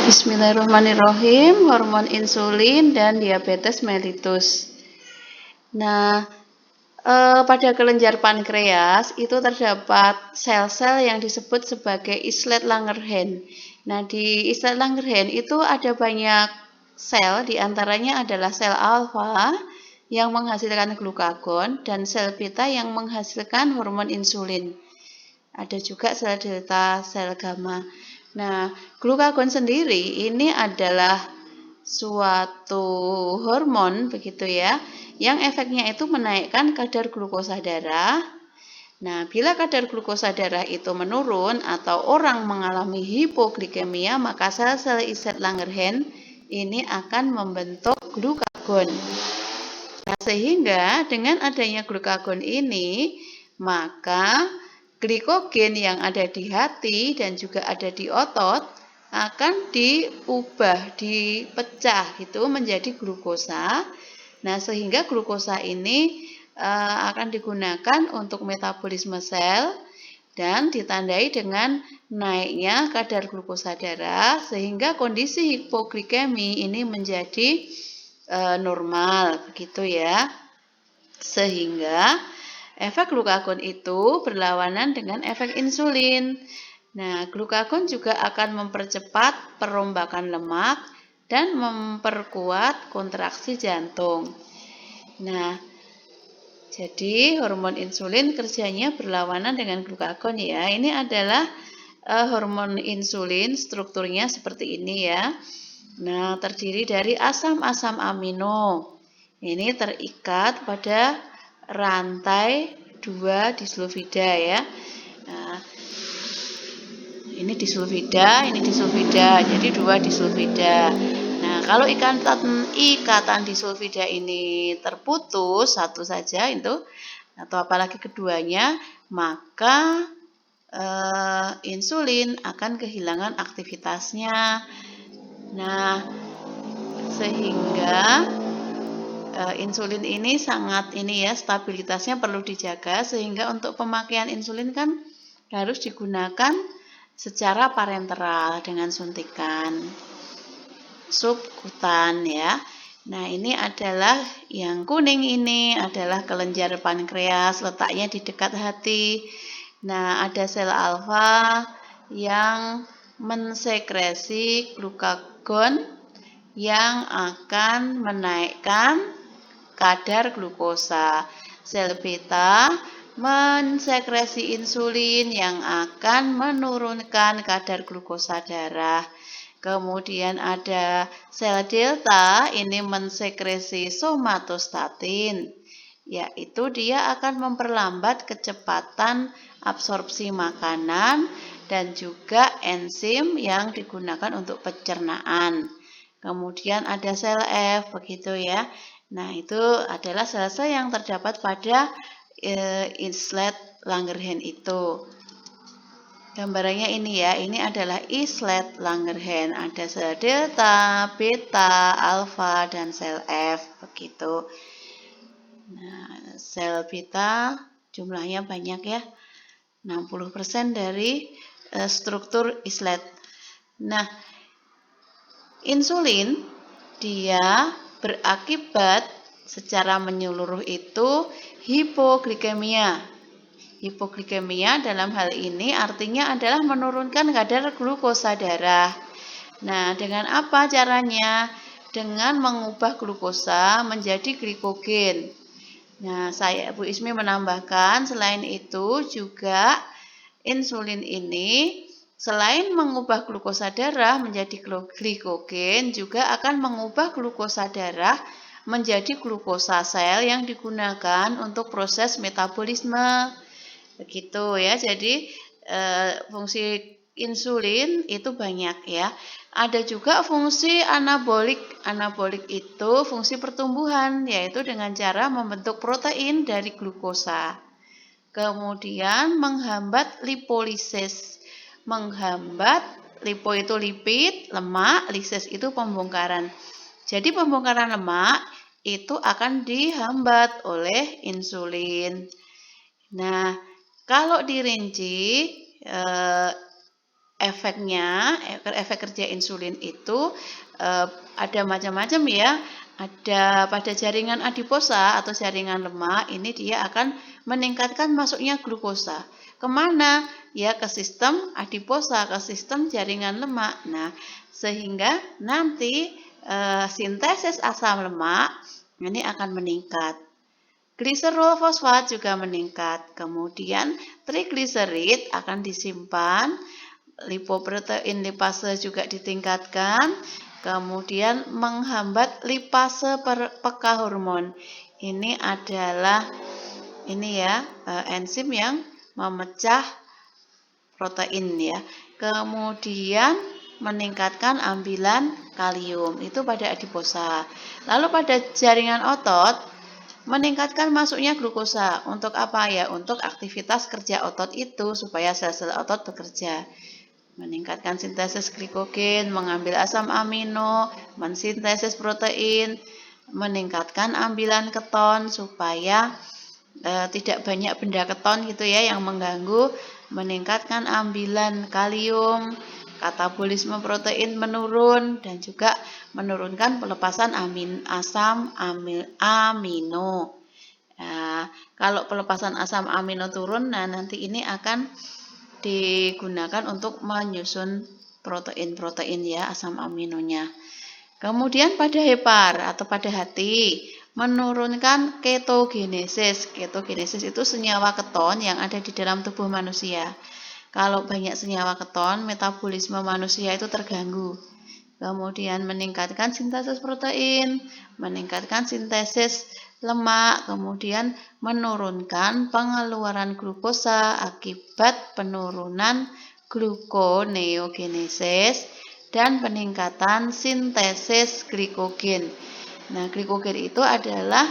Bismillahirrahmanirrahim, hormon insulin dan diabetes mellitus. Nah, pada kelenjar pankreas itu terdapat sel-sel yang disebut sebagai islet Langerhans. Nah, di islet Langerhans itu ada banyak sel, diantaranya adalah sel alfa yang menghasilkan glukagon dan sel beta yang menghasilkan hormon insulin. Ada juga sel delta, sel gamma. Nah, glukagon sendiri ini adalah suatu hormon begitu ya, yang efeknya itu menaikkan kadar glukosa darah. Nah, bila kadar glukosa darah itu menurun atau orang mengalami hipoglikemia, maka sel-sel islet Langerhans ini akan membentuk glukagon. Nah, sehingga dengan adanya glukagon ini, maka glikogen yang ada di hati dan juga ada di otot akan dipecah gitu menjadi glukosa. Nah, sehingga glukosa ini akan digunakan untuk metabolisme sel dan ditandai dengan naiknya kadar glukosa darah sehingga kondisi hipoglikemi ini menjadi normal begitu ya. Sehingga efek glukagon itu berlawanan dengan efek insulin. Nah, glukagon juga akan mempercepat perombakan lemak dan memperkuat kontraksi jantung. Nah, jadi hormon insulin kerjanya berlawanan dengan glukagon ya. Ini adalah hormon insulin, strukturnya seperti ini ya. Nah, terdiri dari asam-asam amino. Ini terikat pada rantai 2 disulfida ya. Nah, ini disulfida, jadi 2 disulfida. Nah, kalau ikatan disulfida ini terputus satu saja itu atau apalagi keduanya, maka insulin akan kehilangan aktivitasnya. Nah, sehingga insulin ini sangat stabilitasnya perlu dijaga sehingga untuk pemakaian insulin kan harus digunakan secara parenteral dengan suntikan subkutan ya. Nah, ini adalah yang kuning ini adalah kelenjar pankreas, letaknya di dekat hati. Nah, ada sel alfa yang mensekresi glukagon yang akan menaikkan kadar glukosa. Sel beta mensekresi insulin yang akan menurunkan kadar glukosa darah. Kemudian ada sel delta, ini mensekresi somatostatin, yaitu dia akan memperlambat kecepatan absorpsi makanan dan juga enzim yang digunakan untuk pencernaan. Kemudian ada sel F, begitu ya. Nah, itu adalah sel-sel yang terdapat pada islet Langerhans itu. Gambarannya ini ya, ini adalah islet Langerhans. Ada sel delta, beta, alfa, dan sel F, begitu. Nah, sel beta jumlahnya banyak ya, 60% dari struktur islet. Nah, insulin dia berakibat secara menyeluruh itu hipoglikemia. Hipoglikemia dalam hal ini artinya adalah menurunkan kadar glukosa darah. Nah, dengan apa caranya? Dengan mengubah glukosa menjadi glikogen. Nah, Bu Ismi menambahkan selain itu juga insulin ini selain mengubah glukosa darah menjadi glikogen, juga akan mengubah glukosa darah menjadi glukosa sel yang digunakan untuk proses metabolisme. Begitu ya. Jadi fungsi insulin itu banyak ya. Ada juga fungsi anabolik. Anabolik itu fungsi pertumbuhan, yaitu dengan cara membentuk protein dari glukosa. Kemudian menghambat lipolisis. Menghambat, lipo itu lipid, lemak, lisis itu pembongkaran. Jadi pembongkaran lemak itu akan dihambat oleh insulin. Nah, kalau dirinci efek kerja insulin itu ada macam-macam ya. Ada pada jaringan adiposa atau jaringan lemak, ini dia akan meningkatkan masuknya glukosa. Kemana? Ya ke sistem adiposa, ke sistem jaringan lemak. Nah, sehingga nanti sintesis asam lemak ini akan meningkat. Gliserol fosfat juga meningkat. Kemudian trigliserid akan disimpan, lipoprotein lipase juga ditingkatkan, kemudian menghambat lipase peka hormon. Ini adalah enzim yang memecah protein ya. Kemudian meningkatkan ambilan kalium, itu pada adiposa. Lalu pada jaringan otot meningkatkan masuknya glukosa. Untuk apa ya? Untuk aktivitas kerja otot itu supaya sel-sel otot bekerja. Meningkatkan sintesis glikogen, mengambil asam amino, mensintesis protein, meningkatkan ambilan keton supaya tidak banyak benda keton gitu ya yang mengganggu, meningkatkan ambilan kalium, katabolisme protein menurun, dan juga menurunkan pelepasan asam amino. Nah, kalau pelepasan asam amino turun, nah nanti ini akan digunakan untuk menyusun protein-protein ya, asam aminonya. Kemudian pada hepar atau pada hati, menurunkan ketogenesis. Ketogenesis itu senyawa keton yang ada di dalam tubuh manusia. Kalau banyak senyawa keton, metabolisme manusia itu terganggu. Kemudian meningkatkan sintesis protein, meningkatkan sintesis lemak, kemudian menurunkan pengeluaran glukosa akibat penurunan gluconeogenesis dan peningkatan sintesis glikogen. Nah, glikogen itu adalah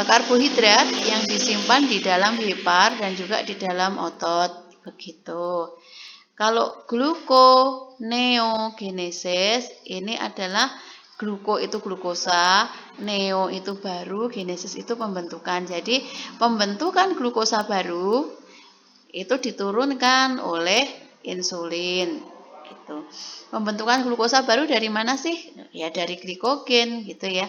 karbohidrat yang disimpan di dalam hepar dan juga di dalam otot. Begitu. Kalau gluconeogenesis ini adalah gluko itu glukosa, neo itu baru, genesis itu pembentukan. Jadi pembentukan glukosa baru itu diturunkan oleh insulin. Gitu. Pembentukan glukosa baru dari mana sih? Ya dari glikogen gitu ya.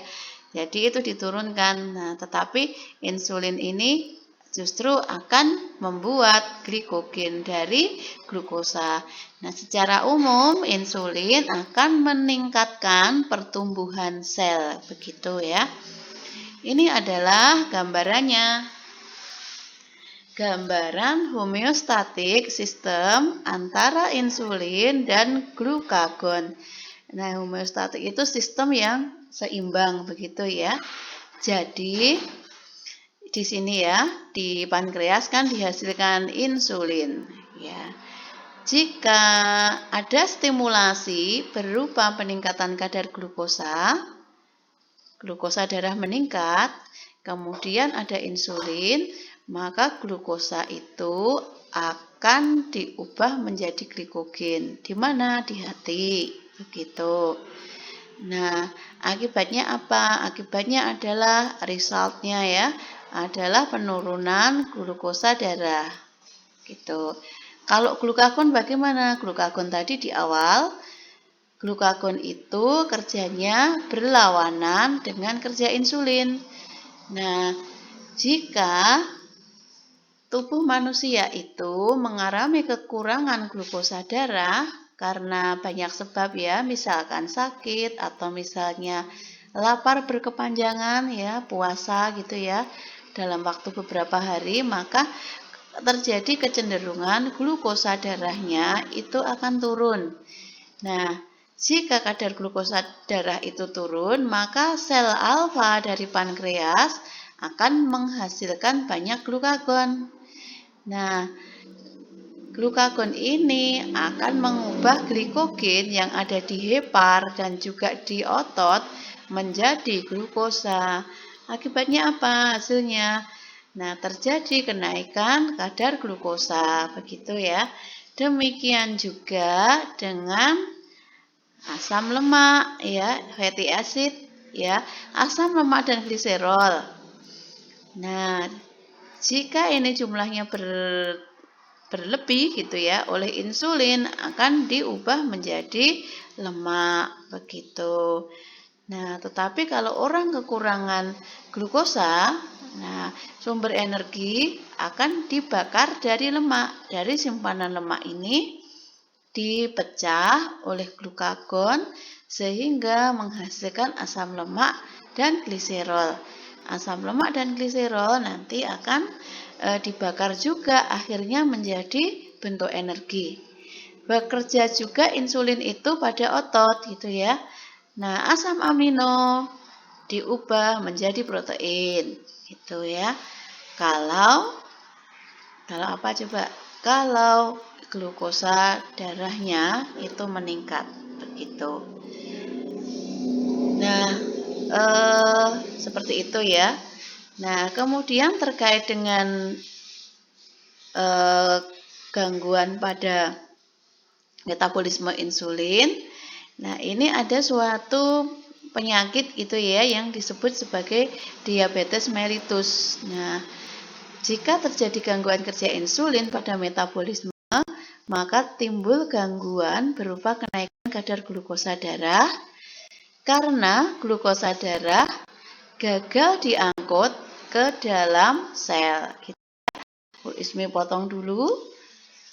Jadi itu diturunkan. Nah, tetapi insulin ini justru akan membuat glikogen dari glukosa. Nah, secara umum insulin akan meningkatkan pertumbuhan sel, begitu ya. Ini adalah gambarannya. Gambaran homeostatik sistem antara insulin dan glukagon. Nah, homeostatik itu sistem yang seimbang begitu ya. Jadi di sini ya, di pankreas kan dihasilkan insulin ya. Jika ada stimulasi berupa peningkatan kadar glukosa darah meningkat, kemudian ada insulin, maka glukosa itu akan diubah menjadi glikogen. Di mana? Di hati. Begitu. Nah, akibatnya apa? Akibatnya adalah resultnya ya, adalah penurunan glukosa darah. Gitu. Kalau glukagon bagaimana? Glukagon tadi di awal, glukagon itu kerjanya berlawanan dengan kerja insulin. Nah, jika tubuh manusia itu mengalami kekurangan glukosa darah karena banyak sebab ya, misalkan sakit atau misalnya lapar berkepanjangan ya, puasa gitu ya, dalam waktu beberapa hari, maka terjadi kecenderungan glukosa darahnya itu akan turun. Nah, jika kadar glukosa darah itu turun, maka sel alfa dari pankreas akan menghasilkan banyak glukagon. Nah, glukagon ini akan mengubah glikogen yang ada di hepar dan juga di otot menjadi glukosa. Akibatnya apa hasilnya? Nah, terjadi kenaikan kadar glukosa, begitu ya. Demikian juga dengan asam lemak ya, fatty acid ya, asam lemak dan gliserol. Nah, jika ini jumlahnya berlebih gitu ya oleh insulin akan diubah menjadi lemak begitu. Nah, tetapi kalau orang kekurangan glukosa, nah sumber energi akan dibakar dari lemak. Dari simpanan lemak ini dipecah oleh glukagon sehingga menghasilkan asam lemak dan gliserol. Asam lemak dan gliserol nanti akan dibakar juga akhirnya menjadi bentuk energi. Bekerja juga insulin itu pada otot gitu ya. Nah, asam amino diubah menjadi protein gitu ya. Kalau apa coba? Kalau glukosa darahnya itu meningkat begitu. Nah, seperti itu ya. Nah, kemudian terkait dengan gangguan pada metabolisme insulin. Nah, ini ada suatu penyakit itu ya yang disebut sebagai diabetes mellitus. Nah, jika terjadi gangguan kerja insulin pada metabolisme, maka timbul gangguan berupa kenaikan kadar glukosa darah karena glukosa darah gagal diangkut ke dalam sel. Bu Ismi potong dulu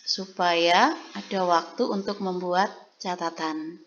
supaya ada waktu untuk membuat catatan.